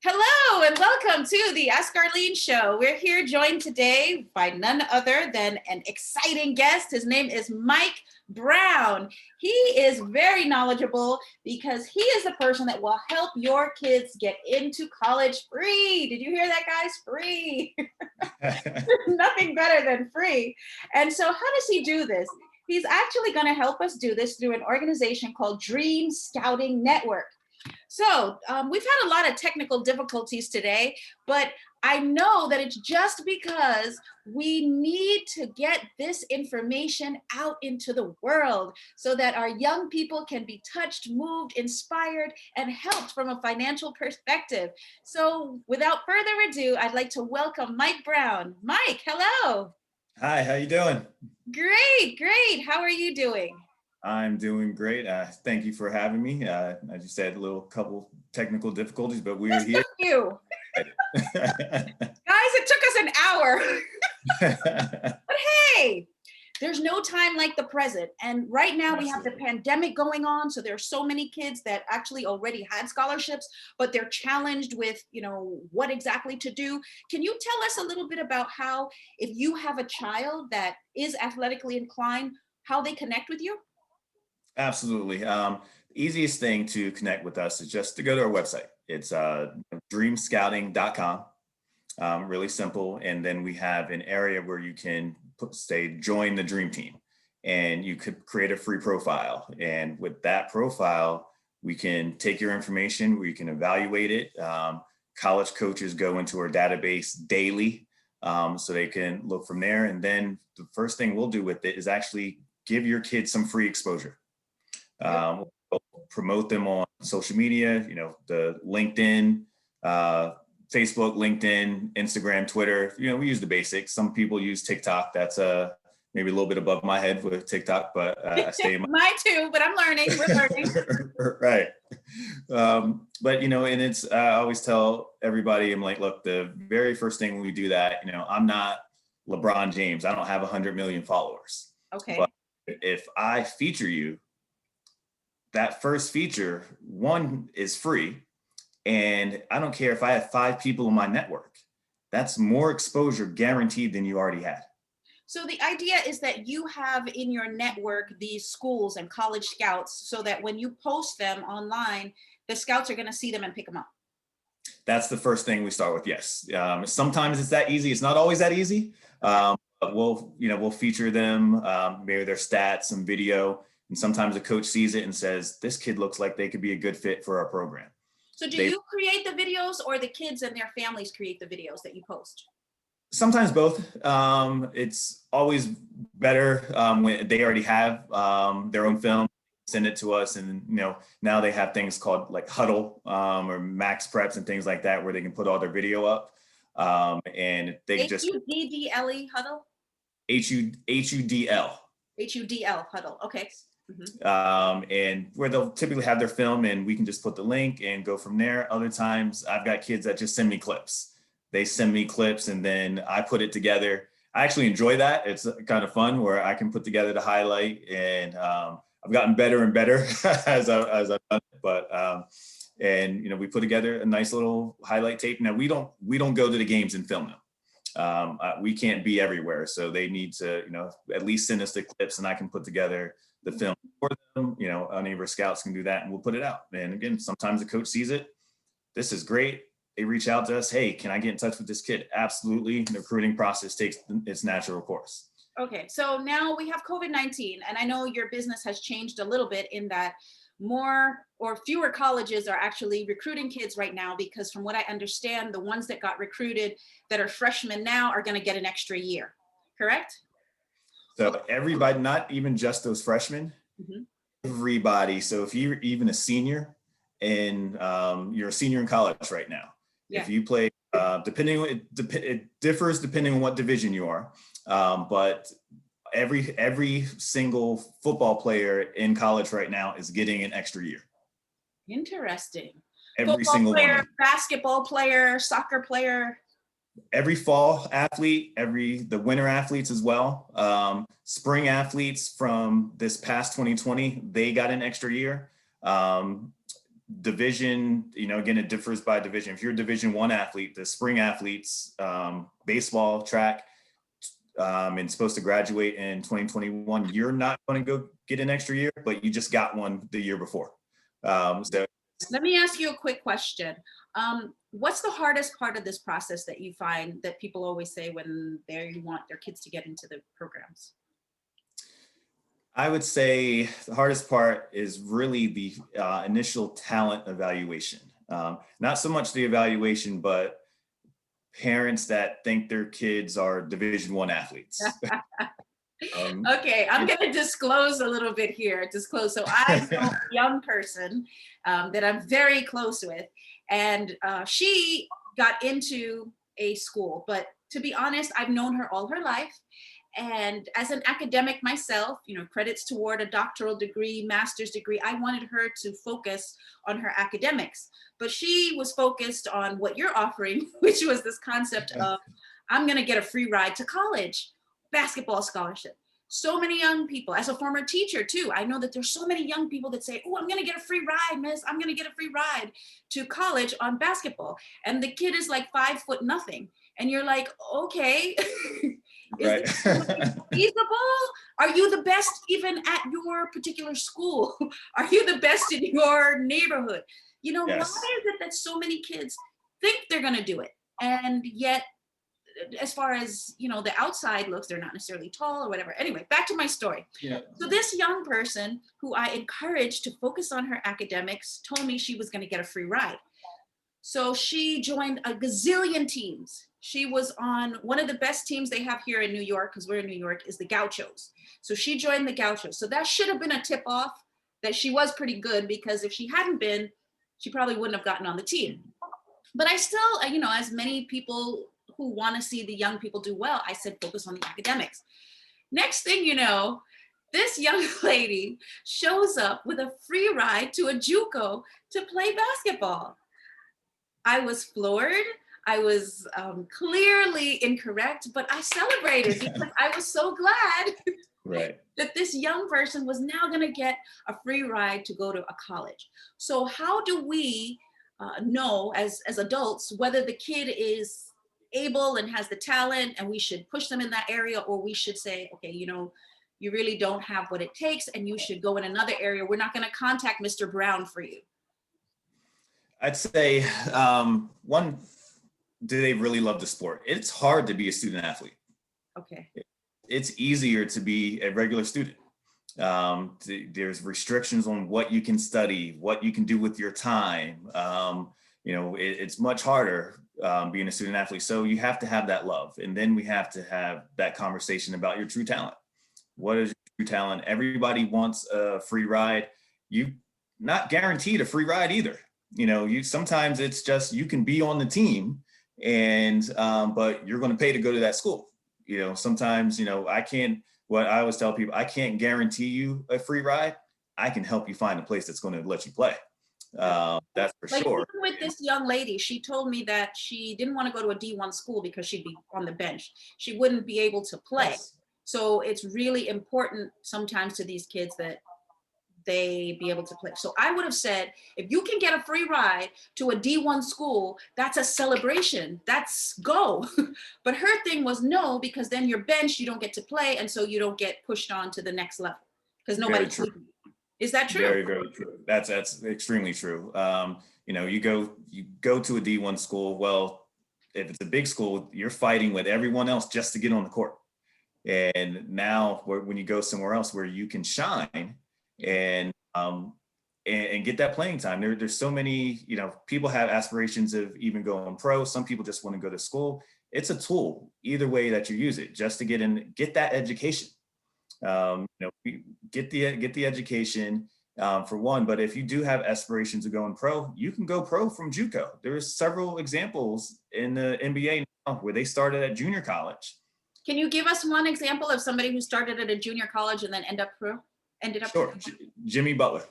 Hello and welcome to the Ask Arlene Show. We're here joined today by none other than an exciting guest. His name is Mike Brown. He is very knowledgeable because he is the person that will help your kids get into college free. Did you hear that, guys? Free. Nothing better than free. And so how does he do this? He's actually going to help us do this through an organization called Dream Scouting Network. So we've had a lot of technical difficulties today, but I know that it's just because we need to get this information out into the world so that our young people can be touched, moved, inspired, and helped from a financial perspective. So without further ado, I'd like to welcome Mike Brown. Mike, hello. Hi, how you doing? Great, great. How are you doing? I'm doing great. Thank you for having me. As you said, couple technical difficulties, but we are here. Thank you. Guys, it took us an hour. But hey, there's no time like the present. And right now we have the pandemic going on. So there are so many kids that actually already had scholarships, but they're challenged with, what exactly to do. Can you tell us a little bit about how, if you have a child that is athletically inclined, how they connect with you? Absolutely. The easiest thing to connect with us is just to go to our website. It's dreamscouting.com. Really simple. And then we have an area where you can join the dream team, and you could create a free profile. And with that profile, we can take your information, we can evaluate it. College coaches go into our database daily, so they can look from there. And then the first thing we'll do with it is actually give your kids some free exposure. We'll promote them on social media, the LinkedIn, Facebook, LinkedIn, Instagram, Twitter. We use the basics. Some people use TikTok. That's maybe a little bit above my head with TikTok, but I stay in my... Mine too, but I'm learning. We're learning. Right. But, and it's, I always tell everybody, I'm like, look, the very first thing when we do that, I'm not LeBron James. I don't have 100 million followers. Okay. But if I feature you, that first feature, one, is free. And I don't care if I have 5 people in my network, that's more exposure guaranteed than you already had. So the idea is that you have in your network these schools and college scouts so that when you post them online, the scouts are going to see them and pick them up. That's the first thing we start with. Yes. Sometimes it's that easy. It's not always that easy. But we'll feature them, maybe their stats, some video. And sometimes a coach sees it and says, this kid looks like they could be a good fit for our program. So do you create the videos, or the kids and their families create the videos that you post? Sometimes both. It's always better when they already have their own film, send it to us. And, now they have things called like Huddle or Max Preps and things like that, where they can put all their video up. And they just... H-U-D-D-L-E, Huddle? H-U-D-L. H-U-D-L, Huddle. Okay. Mm-hmm. And where they'll typically have their film, and we can just put the link and go from there. Other times I've got kids that just send me clips. They send me clips and then I put it together. I actually enjoy that. It's kind of fun where I can put together the highlight, and I've gotten better and better as I've done it. But we put together a nice little highlight tape. Now we don't go to the games and film them. We can't be everywhere, so they need to at least send us the clips, and I can put together the film for them. Any of our scouts can do that, and we'll put it out. And again, sometimes the coach sees it. This is great. They reach out to us. Hey, can I get in touch with this kid? Absolutely. The recruiting process takes its natural course. Okay. So now we have COVID-19, and I know your business has changed a little bit in that more or fewer colleges are actually recruiting kids right now, because from what I understand, the ones that got recruited that are freshmen now are going to get an extra year. Correct? So everybody, not even just those freshmen, mm-hmm. Everybody. So if you're even a senior and you're a senior in college right now, yeah. If you play, it differs depending on what division you are, but every single football player in college right now is getting an extra year. Interesting. Every football single player, one. Basketball player, soccer player. Every fall athlete, the winter athletes as well. Spring athletes from this past 2020, they got an extra year. division, again, it differs by division. If you're a Division I athlete, the spring athletes, baseball, track, and supposed to graduate in 2021, you're not going to go get an extra year, but you just got one the year before. So let me ask you a quick question. What's the hardest part of this process that you find that people always say when they want their kids to get into the programs? I would say the hardest part is really the initial talent evaluation. Not so much the evaluation, but parents that think their kids are Division I athletes. Okay, I'm going to disclose a little bit here. So I know a young person that I'm very close with, and she got into a school. But to be honest, I've known her all her life. And as an academic myself, credits toward a doctoral degree, master's degree, I wanted her to focus on her academics. But she was focused on what you're offering, which was this concept of, I'm going to get a free ride to college, basketball scholarship. So many young people, as a former teacher too, I know that there's so many young people that say, oh, I'm going to get a free ride, miss. I'm going to get a free ride to college on basketball. And the kid is like 5'0" And you're like, okay, is right. this feasible? Are you the best even at your particular school? Are you the best in your neighborhood? Yes. Why is it that so many kids think they're going to do it? And yet, as far as, the outside looks, they're not necessarily tall or whatever. Anyway, back to my story. Yeah. So this young person who I encouraged to focus on her academics told me she was going to get a free ride. So she joined a gazillion teams. She was on one of the best teams they have here in New York, because we're in New York, is the Gauchos. So she joined the Gauchos. So that should have been a tip off that she was pretty good, because if she hadn't been, she probably wouldn't have gotten on the team. But I still, as many people who want to see the young people do well, I said, focus on the academics. Next thing you know, this young lady shows up with a free ride to a JUCO to play basketball. I was floored. I was clearly incorrect, but I celebrated because I was so glad that this young person was now going to get a free ride to go to a college. So how do we know as adults whether the kid is able and has the talent and we should push them in that area, or we should say, okay, you really don't have what it takes and you should go in another area. We're not going to contact Mr. Brown for you. I'd say, one, do they really love the sport? It's hard to be a student athlete. Okay. It's easier to be a regular student. There's restrictions on what you can study, what you can do with your time. It's much harder being a student athlete. So you have to have that love. And then we have to have that conversation about your true talent. What is your true talent? Everybody wants a free ride. You not guaranteed a free ride either. Sometimes it's just, you can be on the team and, but you're going to pay to go to that school. Sometimes, what I always tell people, I can't guarantee you a free ride. I can help you find a place that's going to let you play. That's for sure. Even with this young lady, she told me that she didn't want to go to a D1 school because she'd be on the bench. She wouldn't be able to play. Yes. So it's really important sometimes to these kids that they be able to play. So I would have said, if you can get a free ride to a D1 school, that's a celebration. That's go. But her thing was no, because then you're benched, you don't get to play. And so you don't get pushed on to the next level because nobody's leaving. Is that true? Very, very true. That's extremely true. You go to a D1 school. Well, if it's a big school, you're fighting with everyone else just to get on the court. And now when you go somewhere else where you can shine and get that playing time, there's so many, people have aspirations of even going pro. Some people just want to go to school. It's a tool either way that you use it, just to get that education. Get the education for one, but if you do have aspirations of going pro, you can go pro from JUCO. There's several examples in the NBA now where they started at junior college. Can you give us one example of somebody who started at a junior college and then ended up pro? Sure. Jimmy Butler.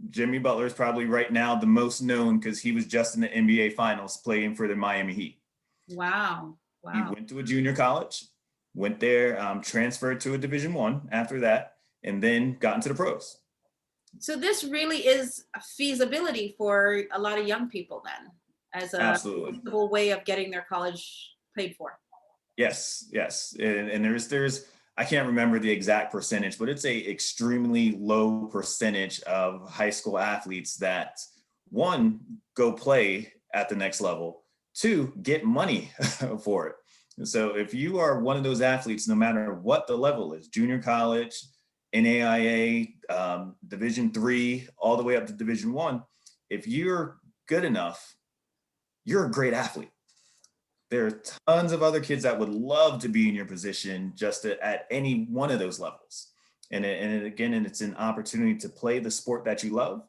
Jimmy Butler is probably right now the most known because he was just in the NBA finals playing for the Miami Heat. Wow. He went to a junior college, went there, transferred to a Division I after that, and then got into the pros. So this really is a feasibility for a lot of young people then, as a Absolutely. feasible way of getting their college paid for. Yes, yes. And there's I can't remember the exact percentage, but it's a extremely low percentage of high school athletes that one, go play at the next level, two, get money for it. And so if you are one of those athletes, no matter what the level is, junior college, NAIA, Division III, all the way up to Division I, if you're good enough, you're a great athlete. There are tons of other kids that would love to be in your position just at any one of those levels. And again, and it's an opportunity to play the sport that you love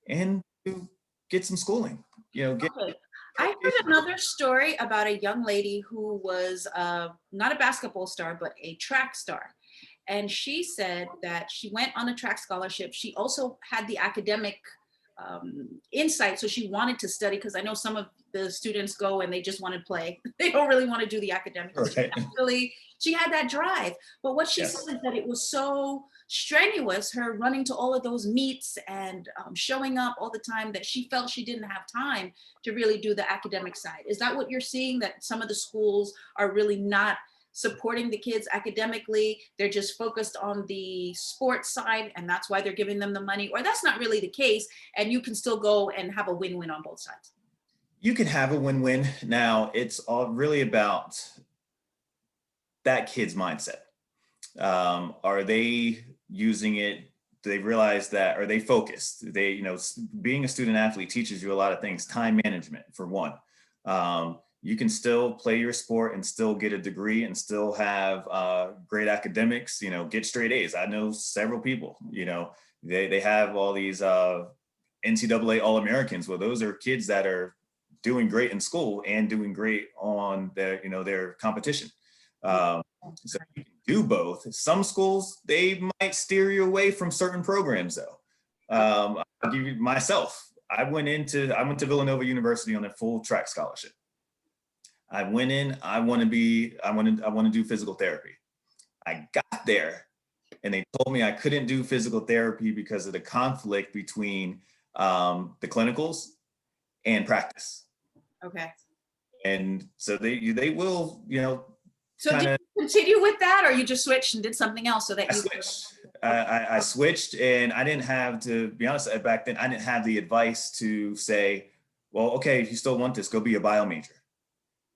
and to get some schooling, get Okay. I heard another story about a young lady who was not a basketball star, but a track star. And she said that she went on a track scholarship. She also had the academic insight. So she wanted to study, because I know some of the students go and they just want to play. They don't really want to do the academics. right. She had that drive. But what she Yes. said is that it was so strenuous, her running to all of those meets and showing up all the time, that she felt she didn't have time to really do the academic side. Is that what you're seeing, that some of the schools are really not supporting the kids academically? They're just focused on the sports side, and that's why they're giving them the money? Or that's not really the case, and you can still go and have a win-win on both sides? You can have a win-win. Now, it's all really about that kid's mindset. Are they using it? Do they realize that? Are they focused? Being a student athlete teaches you a lot of things. Time management, for one. You can still play your sport and still get a degree and still have great academics, get straight A's. I know several people, they have all these NCAA All-Americans. Well, those are kids that are doing great in school and doing great on their competition. So you can do both. Some schools, they might steer you away from certain programs though. I'll give you myself. I went to Villanova University on a full track scholarship. I went in, I want to do physical therapy. I got there and they told me I couldn't do physical therapy because of the conflict between the clinicals and practice. Okay. And so they will, So did you continue with that, or you just switched and did something else so that I switched. I switched, and I didn't have, to be honest, back then, I didn't have the advice to say, well, okay, if you still want this, go be a bio major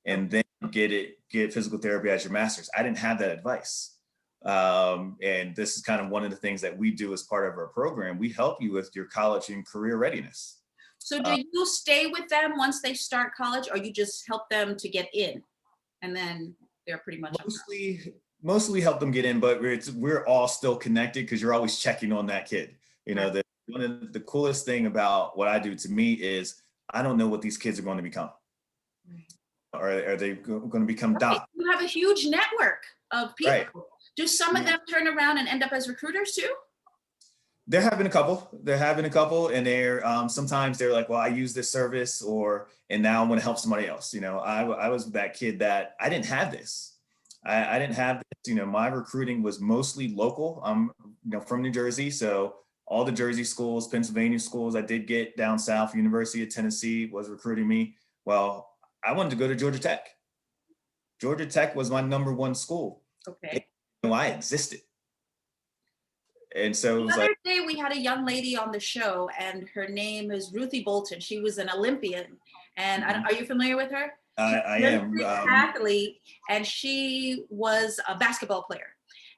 and then get physical therapy as your master's. I didn't have that advice. And this is kind of one of the things that we do as part of our program. We help you with your college and career readiness. So do you stay with them once they start college, or you just help them to get in and then they're pretty much mostly help them get in, but we're all still connected because you're always checking on that kid. One of the coolest thing about what I do, to me, is I don't know what these kids are going to become. Are they going to become doctors? You have a huge network of people. Right. Do some of them turn around and end up as recruiters too? They're having a couple, and they're sometimes they're like, well, I use this service, and now I want to help somebody else. I was that kid that I didn't have this. I didn't have this. My recruiting was mostly local. I'm from New Jersey, so all the Jersey schools, Pennsylvania schools, I did get down south. University of Tennessee was recruiting me. Well, I wanted to go to Georgia Tech. Georgia Tech was my number one school. Okay. I existed. And so the other day we had a young lady on the show, and her name is Ruthie Bolton. She was an Olympian, and are you familiar with her? I am. Athlete, and she was a basketball player,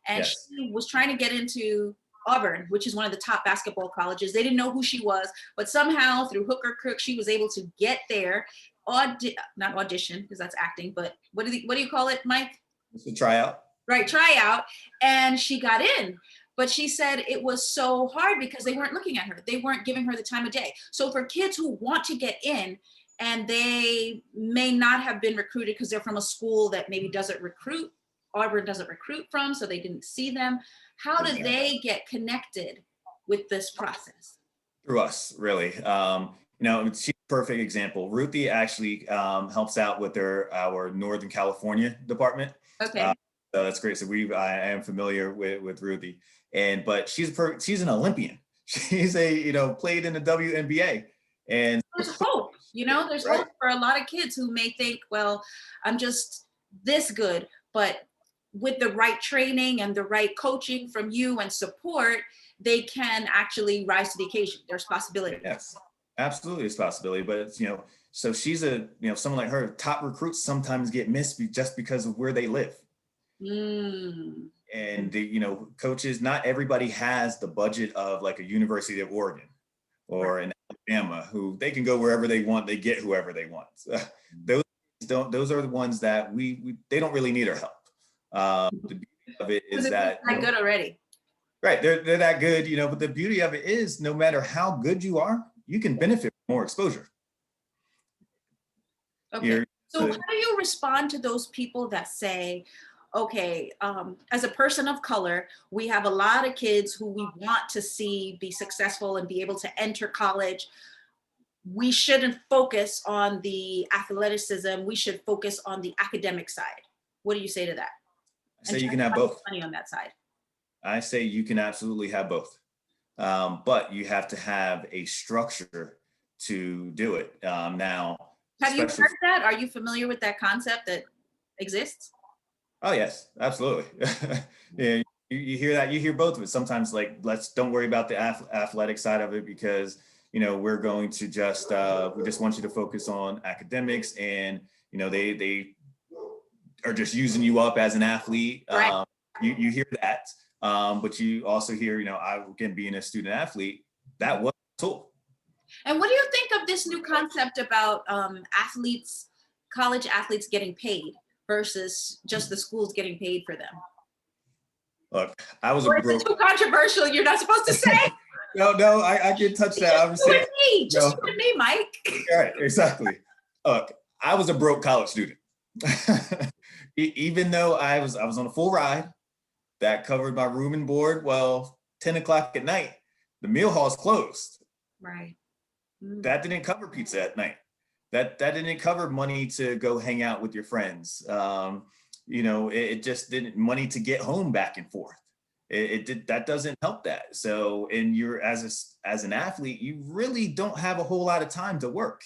and yes. She was trying to get into Auburn, which is one of the top basketball colleges. They didn't know who she was, but somehow through hook or crook, she was able to get there. Not audition, because that's acting, but what do you call it, Mike? It's a tryout. Right, tryout, and she got in. But she said it was so hard because they weren't looking at her. They weren't giving her the time of day. So for kids who want to get in and they may not have been recruited because they're from a school that maybe doesn't recruit, Auburn doesn't recruit from, so they didn't see them, how do they get connected with this process? Through us, really. She's a perfect example. Ruthie actually helps out with our Northern California department. Okay. So that's great. So I am familiar with Ruthie. But she's an Olympian. She's played in the WNBA. And there's hope, there's right. hope for a lot of kids who may think, well, I'm just this good, but with the right training and the right coaching from you and support, they can actually rise to the occasion. There's possibility. Yes, absolutely, it's a possibility. But it's, so she's someone like her, top recruits sometimes get missed just because of where they live. Mm. And coaches, not everybody has the budget of like a University of Oregon or an Alabama, who they can go wherever they want, they get whoever they want. Those are the ones that they don't really need our help. The beauty of it is that they're good already. Right, they're that good, but the beauty of it is no matter how good you are, you can benefit from more exposure. Okay. So how do you respond to those people that say, okay, as a person of color, we have a lot of kids who we want to see be successful and be able to enter college. We shouldn't focus on the athleticism. We should focus on the academic side. What do you say to that? I say you can have both. Money on that side. I say you can absolutely have both. But you have to have a structure to do it. Now, have you heard that? Are you familiar with that concept that exists? Oh yes, absolutely. Yeah, you hear that. You hear both of it. Sometimes, like, don't worry about the athletic side of it because we're going to just we just want you to focus on academics, and they are just using you up as an athlete. Right. You hear that, but you also hear again, being a student athlete, that was a tool. And what do you think of this new concept about college athletes getting paid versus just the schools getting paid for them? Look, I was or is it too controversial? You're not supposed to say. No, I can touch that. I'm saying, just you and me, Mike. Right, exactly. Look, I was a broke college student. Even though I was on a full ride that covered my room and board. Well, 10 o'clock at night, the meal hall's closed. Right. That didn't cover pizza at night. That didn't cover money to go hang out with your friends. It just didn't money to get home back and forth. That doesn't help that. So, and you're as an athlete, you really don't have a whole lot of time to work.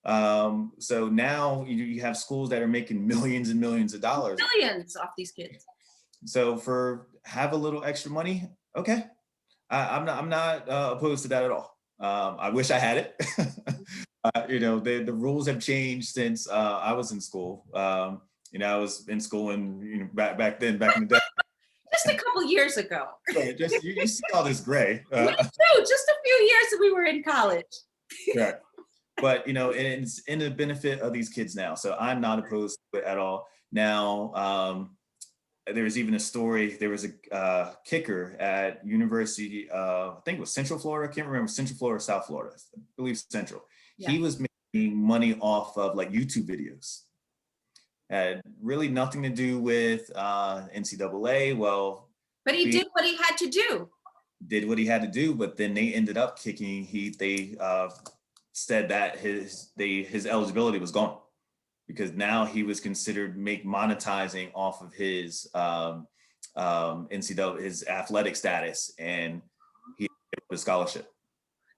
So now you have schools that are making millions and millions of dollars. Millions off these kids. So have a little extra money. Okay. I'm not opposed to that at all. I wish I had it. The rules have changed since I was in school. I was in school and back in the day. Just a couple years ago. Right, just you see all this gray. Me too. Just a few years that we were in college. Right. But it's in the benefit of these kids now. So I'm not opposed to it at all. Now, there was even a story. There was a kicker at University, I think it was Central Florida. I can't remember, Central Florida or South Florida. I believe Central. Yeah. He was making money off of like YouTube videos. Had really nothing to do with NCAA. Well, but he did what he had to do. Did what he had to do, but then they ended up kicking. They said that his eligibility was gone because now he was considered monetizing off of his NCAA, his athletic status, and he had a scholarship.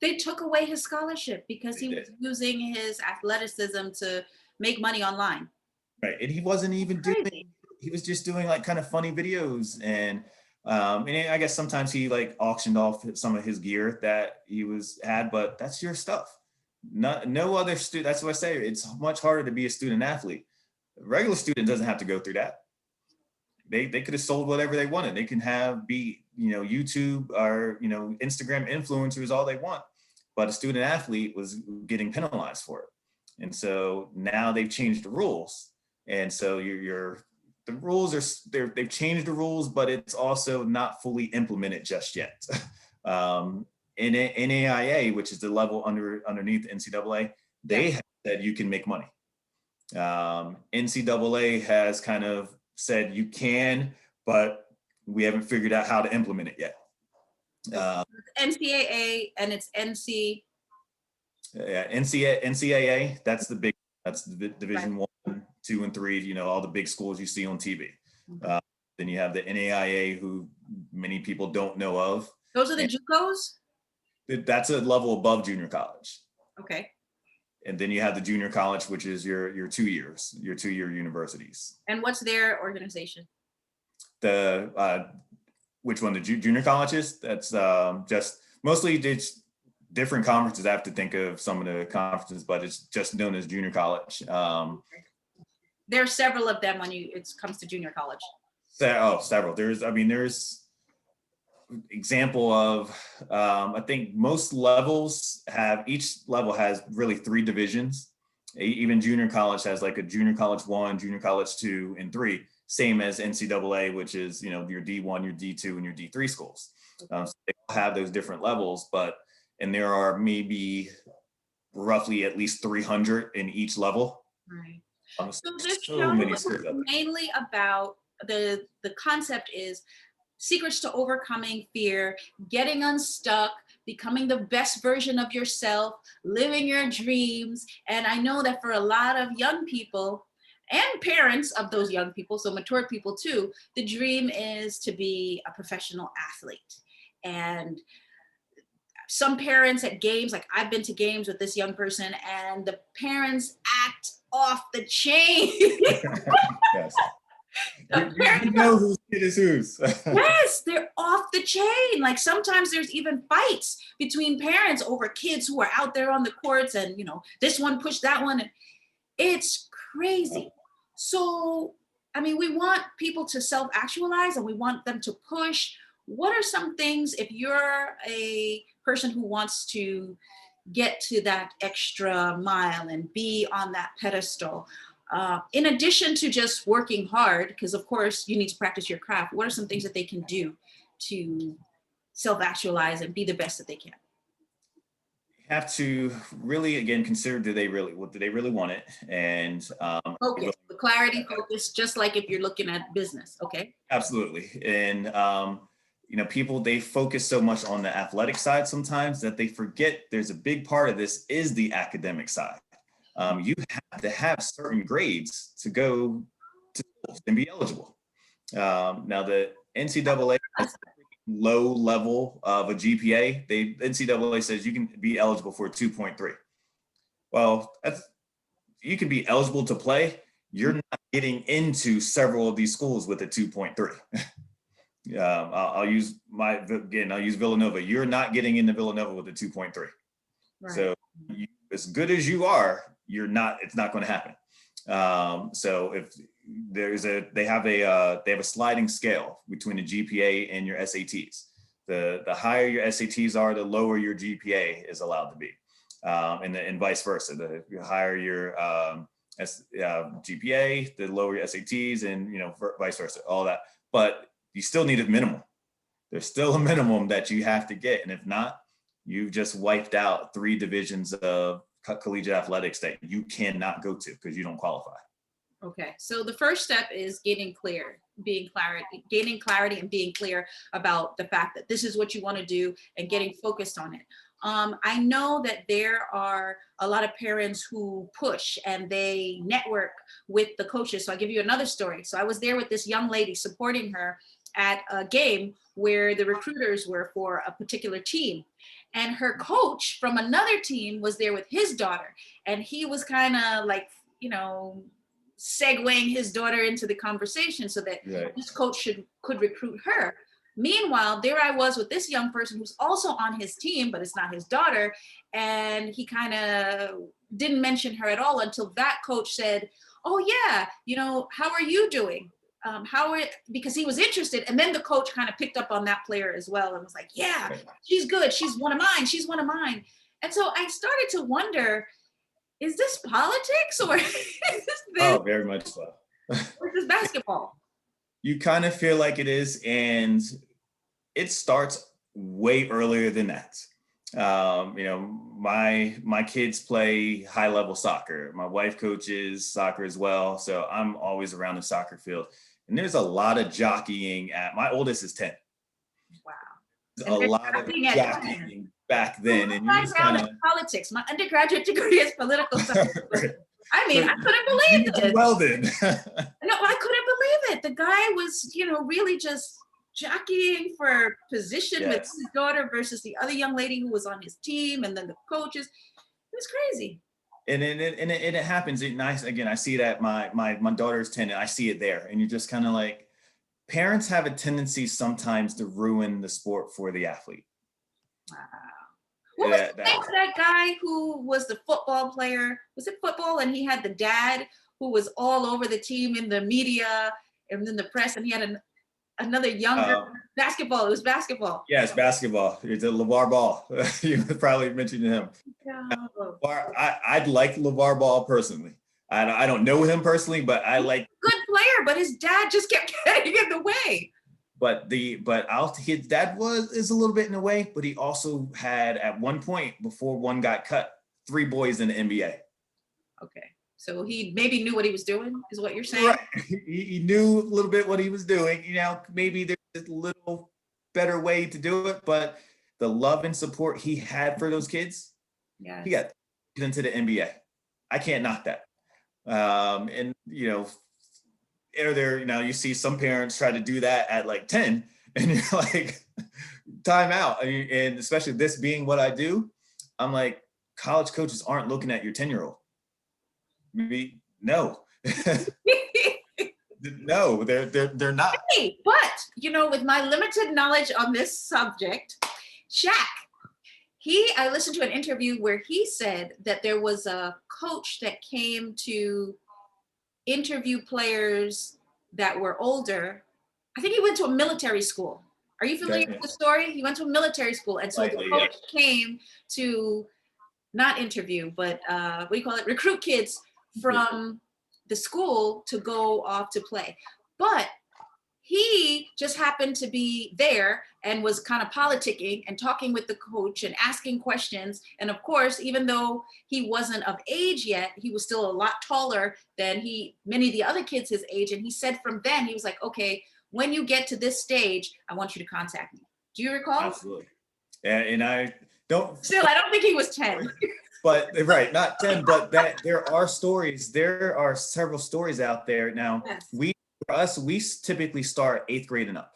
They took away his scholarship because he was using his athleticism to make money online. Right, and he wasn't even doing. He was just doing like kind of funny videos, and I guess sometimes he like auctioned off some of his gear that he had, but that's your stuff. No other student. That's what I say. It's much harder to be a student athlete. A regular student doesn't have to go through that. They could have sold whatever they wanted. They can be YouTube or Instagram influencers all they want, but a student athlete was getting penalized for it. And so now they've changed the rules. And so the rules they've changed the rules, but it's also not fully implemented just yet. NAIA, which is the level underneath NCAA, they have said you can make money. NCAA has kind of said you can, but we haven't figured out how to implement it yet. NCAA and it's NC. Yeah, NCAA. That's the Division 1, 2, and 3. All the big schools you see on TV. Then you have the NAIA, who many people don't know of. Those are the JUCOs? That's a level above junior college. Okay. And then you have the junior college, which is your 2 years, your 2-year universities. And what's their organization? The which one? The junior colleges? That's just mostly it's different conferences. I have to think of some of the conferences, but it's just known as junior college. There are several of them when it comes to junior college. Several. There's example of I think most levels each level has really 3 divisions. Even junior college has like a junior college 1, junior college 2, and 3, same as NCAA, which is your D1, your D2, and your D3 schools. So they all have those different levels, and there are maybe roughly at least 300 in each level. Right. So this show is mainly about the concept is secrets to overcoming fear, getting unstuck, becoming the best version of yourself, living your dreams. And I know that for a lot of young people and parents of those young people, so mature people too, the dream is to be a professional athlete. And some parents at games, like I've been to games with this young person, and the parents act off the chain. Yes. You know whose kid is whose. Yes, they're off the chain. Like sometimes there's even fights between parents over kids who are out there on the courts, and this one pushed that one. And it's crazy. So, we want people to self-actualize, and we want them to push. What are some things, if you're a person who wants to get to that extra mile and be on that pedestal, in addition to just working hard, because of course you need to practice your craft, what are some things that they can do to self-actualize and be the best that they can? You have to really, again, consider, do they really want it? And focus, the clarity, focus, just like if you're looking at business. Okay. Absolutely. And people, they focus so much on the athletic side sometimes that they forget there's a big part of this is the academic side. You have to have certain grades to go to school and be eligible. Now the NCAA has a low level of a GPA. The NCAA says you can be eligible for 2.3. Well, you can be eligible to play. You're not getting into several of these schools with a 2.3. I'll use Villanova. You're not getting into Villanova with a 2.3. Right. So as good as you are, it's not going to happen. So if they have a sliding scale between the GPA and your SATs. The higher your SATs are, the lower your GPA is allowed to be, and vice versa. The higher your GPA, the lower your SATs, and vice versa. All that, but you still need a minimum. There's still a minimum that you have to get, and if not, you've just wiped out 3 divisions of collegiate athletics that you cannot go to because you don't qualify. Okay, so the first step is gaining clarity and being clear about the fact that this is what you want to do and getting focused on it. I know that there are a lot of parents who push and they network with the coaches. So I'll give you another story. So I was there with this young lady supporting her at a game where the recruiters were for a particular team. And her coach from another team was there with his daughter. And he was kind of like, segueing his daughter into the conversation so that this coach could recruit her. Meanwhile, there I was with this young person who's also on his team, but it's not his daughter. And he kind of didn't mention her at all until that coach said, oh yeah, how are you doing? Because he was interested. And then the coach kind of picked up on that player as well and was like, yeah, she's good. She's one of mine. She's one of mine. And so I started to wonder, is this politics or is this? Oh, very much so. Or is this basketball? You kind of feel like it is, and it starts way earlier than that. My kids play high level soccer. My wife coaches soccer as well, so I'm always around the soccer field. And there's a lot of jockeying my oldest is 10. Wow. A lot of jockeying back then. And my background is politics. My undergraduate degree is political science. I couldn't believe it. Well then. No, I couldn't believe it. The guy was, really just jockeying for position with Yes. his daughter versus the other young lady who was on his team, and then the coaches. It was crazy. And it happens. Again, I see it at my daughter's 10, and I see it there. And you're just kind of like, parents have a tendency sometimes to ruin the sport for the athlete. Wow. What was the name of that guy who was the football player? Was it football? And he had the dad who was all over the team in the media and in the press, and he had another younger basketball. It was basketball. Yes, basketball. It's a LeVar Ball. You probably mentioned him. No. I'd like LeVar Ball personally. I don't know him personally, but I like. Good player, but his dad just kept getting in the way. His dad is a little bit in the way, but he also had at one point before one got cut, 3 boys in the NBA. Okay, so he maybe knew what he was doing, is what you're saying? Right. He knew a little bit what he was doing. You know, maybe there's a little better way to do it, but the love and support he had for those kids, yes. He got into the NBA. I can't knock that. And you know, you see some parents try to do that at like 10, and you're like, time out. And especially this being what I do, I'm like, college coaches aren't looking at your 10-year-old. Maybe no. No, they're not. Hey, but you know, with my limited knowledge on this subject, Shaq, I listened to an interview where he said that there was a coach that came to interview players that were older. I think he went to a military school. Are you familiar with the story? He went to a military school, and so the coach came to not interview, but what do you call it? Recruit kids from the school to go off to play. But he just happened to be there and was kind of politicking and talking with the coach and asking questions. And of course, even though he wasn't of age yet, he was still a lot taller than many of the other kids his age. And he said from then, he was like, okay, when you get to this stage, I want you to contact me. Do you recall? Absolutely. And I don't think he was 10. But right, not 10, but that there are several stories out there. Now, yes. We typically start 8th grade and up.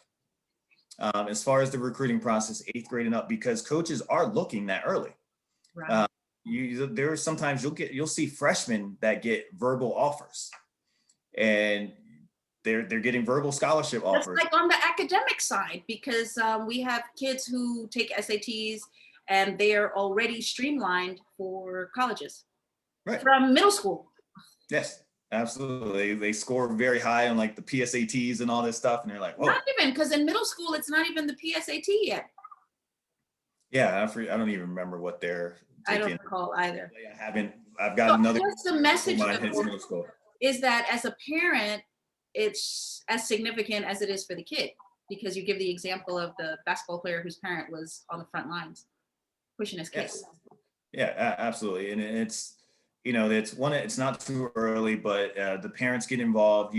As far as the recruiting process, 8th grade and up, because coaches are looking that early. Right. There are sometimes you'll see freshmen that get verbal offers, and they're getting verbal scholarship offers. That's like on the academic side, because we have kids who take SATs and they are already streamlined for colleges, right, from middle school. Yes. Absolutely. They score very high on like the PSATs and all this stuff. And they're like, whoa. Not even, because in middle school, it's not even the PSAT yet. Yeah. I don't even remember what they're taking. I don't recall either. I've got another. What's the message is that as a parent, it's as significant as it is for the kid, because you give the example of the basketball player whose parent was on the front lines pushing his kid. Yes. Yeah, absolutely. And it's, it's not too early, but the parents get involved.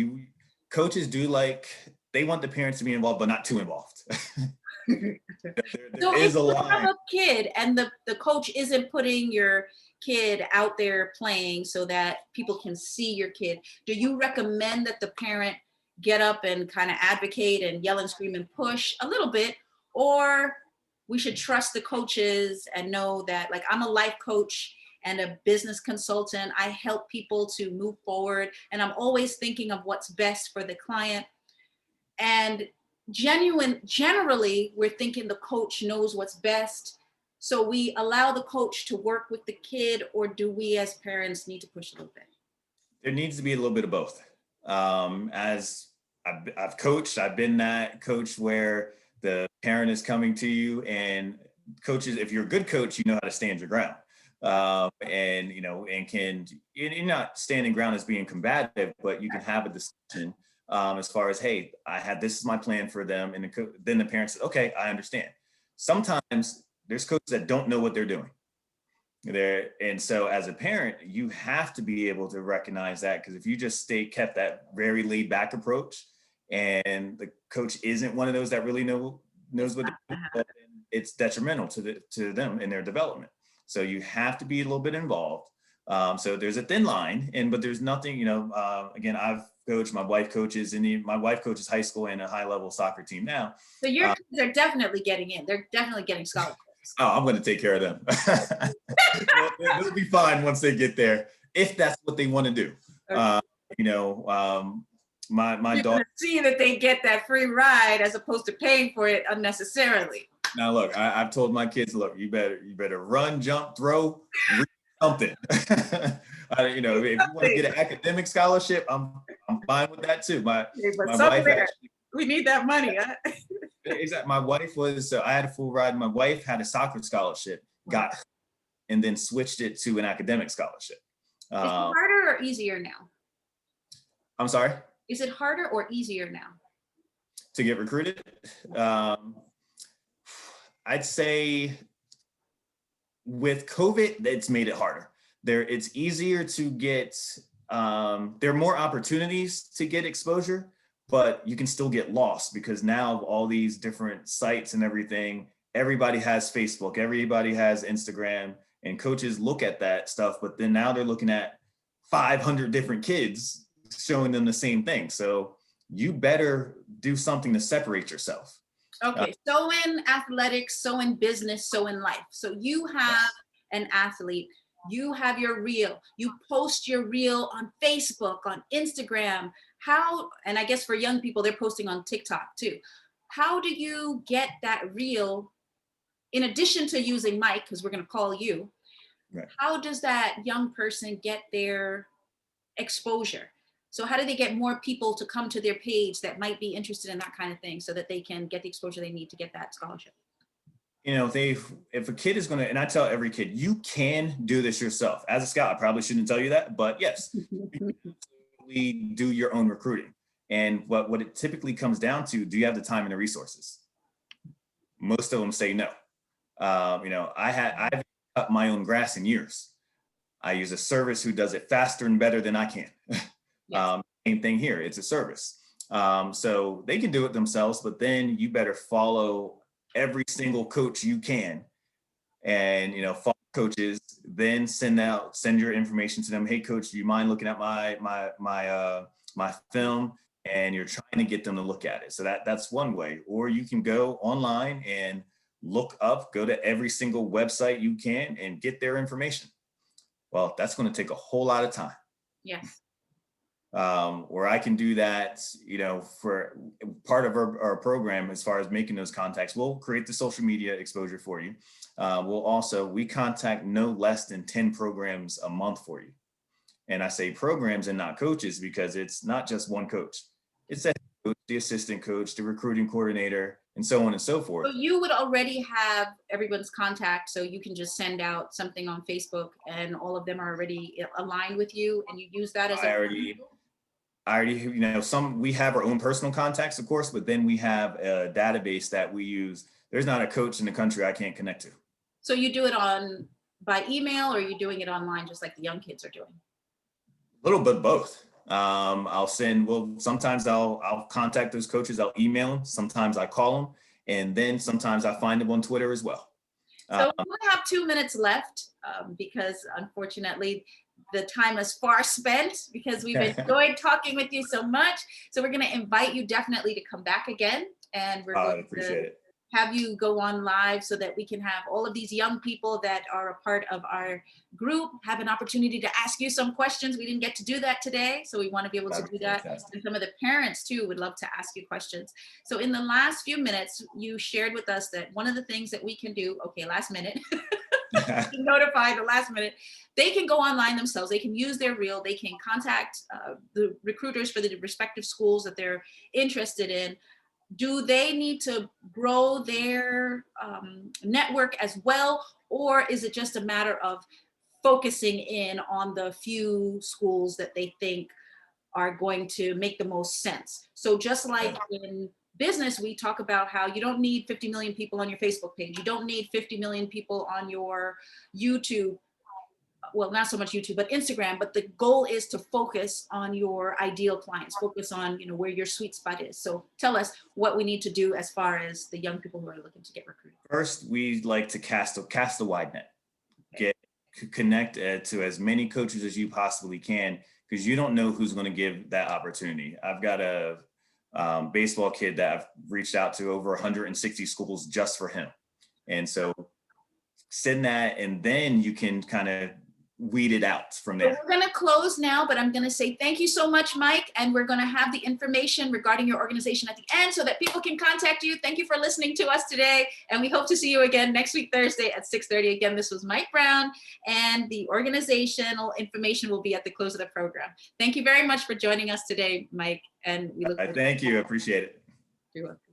Coaches they want the parents to be involved, but not too involved. there is a line. If you have a kid and the coach isn't putting your kid out there playing so that people can see your kid, do you recommend that the parent get up and kind of advocate and yell and scream and push a little bit, or we should trust the coaches and know that, like, I'm a life coach and a business consultant. I help people to move forward, and I'm always thinking of what's best for the client. And generally, we're thinking the coach knows what's best. So we allow the coach to work with the kid, or do we as parents need to push a little bit? There needs to be a little bit of both. As I've coached, I've been that coach where the parent is coming to you, and coaches, if you're a good coach, you know how to stand your ground. And you're not standing ground as being combative, but you can have a discussion as far as, hey, this is my plan for them. And then the parent says, okay, I understand. Sometimes there's coaches that don't know what they're doing there. And so as a parent, you have to be able to recognize that, because if you just kept that very laid back approach, and the coach isn't one of those that really knows what they're doing, it's detrimental to them in their development. So you have to be a little bit involved. So there's a thin line, but there's nothing, again, I've coached, my wife coaches, and my wife coaches high school and a high level soccer team now. So your kids are definitely getting in. They're definitely getting scholarships. Oh, I'm going to take care of them. They'll be fine once they get there, if that's what they want to do. Okay. My daughter, see that they get that free ride as opposed to paying for it unnecessarily. Now, look, I've told my kids, look, you better run, jump, throw, read something. If you want to get an academic scholarship, I'm fine with that too. My wife actually, we need that money. Huh? Exactly. My wife was, I had a full ride. My wife had a soccer scholarship, and then switched it to an academic scholarship. Is it harder or easier now? I'm sorry? Is it harder or easier now? To get recruited? I'd say with COVID, it's made it harder. It's easier to get, there are more opportunities to get exposure, but you can still get lost because now of all these different sites and everything, everybody has Facebook, everybody has Instagram, and coaches look at that stuff, but then now they're looking at 500 different kids showing them the same thing. So you better do something to separate yourself. Okay, so in athletics, so in business, so in life. So you have an athlete, you have your reel, you post your reel on Facebook, on Instagram. And I guess for young people, they're posting on TikTok too. How do you get that reel, in addition to using Mike, because we're going to call you, right? How does that young person get their exposure? So how do they get more people to come to their page that might be interested in that kind of thing so that they can get the exposure they need to get that scholarship? If a kid is going to, and I tell every kid, you can do this yourself. As a scout, I probably shouldn't tell you that, but yes, we do your own recruiting. And what it typically comes down to, do you have the time and the resources? Most of them say no. I've cut my own grass in years. I use a service who does it faster and better than I can. Yes. Same thing here, it's a service. So they can do it themselves, but then you better follow every single coach you can, and follow coaches, then send your information to them. Hey coach, do you mind looking at my film? And you're trying to get them to look at it. So that's one way. Or you can go online and go to every single website you can and get their information. Well, that's going to take a whole lot of time. Yes. Where I can do that, for part of our program, as far as making those contacts, we'll create the social media exposure for you. We contact no less than 10 programs a month for you. And I say programs and not coaches, because it's not just one coach. It's the assistant coach, the recruiting coordinator, and so on and so forth. So you would already have everyone's contact, so you can just send out something on Facebook and all of them are already aligned with you, and you use that as I already, we have our own personal contacts, of course, but then we have a database that we use. There's not a coach in the country I can't connect to. So you do it by email, or are you doing it online just like the young kids are doing? A little bit both. Sometimes I'll contact those coaches, I'll email them, sometimes I call them, and then sometimes I find them on Twitter as well. So we have 2 minutes left because unfortunately the time is far spent, because we've enjoyed talking with you so much. So we're going to invite you definitely to come back again, and we're going to have you go on live so that we can have all of these young people that are a part of our group have an opportunity to ask you some questions. We didn't get to do that today, so we want to be able to do that. And some of the parents too would love to ask you questions. So in the last few minutes, you shared with us that one of the things that we can do, last minute, notify the last minute, they can go online themselves. They can use their reel. They can contact the recruiters for the respective schools that they're interested in. Do they need to grow their network as well? Or is it just a matter of focusing in on the few schools that they think are going to make the most sense? So just like in business, we talk about how you don't need 50 million people on your Facebook page. You don't need 50 million people on your YouTube. Well, not so much YouTube, but Instagram. But the goal is to focus on your ideal clients, focus on, where your sweet spot is. So tell us what we need to do as far as the young people who are looking to get recruited. First, we like to cast a wide net. Get connect to as many coaches as you possibly can, because you don't know who's going to give that opportunity. I've got a baseball kid that I've reached out to over 160 schools just for him. And so send that, and then you can kind of weed it out from there. So we're going to close now, but I'm going to say thank you so much, Mike. And we're going to have the information regarding your organization at the end so that people can contact you. Thank you for listening to us today. And we hope to see you again next week, Thursday at 6:30. Again, this was Mike Brown, and the organizational information will be at the close of the program. Thank you very much for joining us today, Mike. And we look forward Thank you. I appreciate it. You're welcome.